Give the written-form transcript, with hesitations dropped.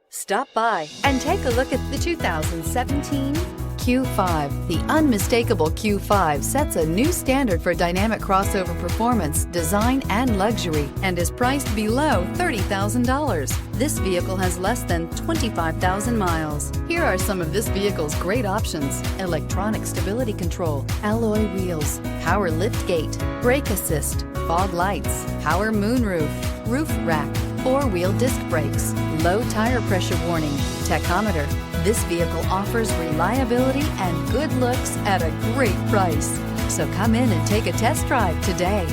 Stop by and take a look at the 2017 Q5. The unmistakable Q5 sets a new standard for dynamic crossover performance, design, and luxury, and is priced below $30,000. This vehicle has less than 25,000 miles. Here are some of this vehicle's great options: electronic stability control, alloy wheels, power liftgate, brake assist, fog lights, power moonroof, roof rack, four-wheel disc brakes, low tire pressure warning, tachometer. This vehicle offers reliability and good looks at a great price. So come in and take a test drive today.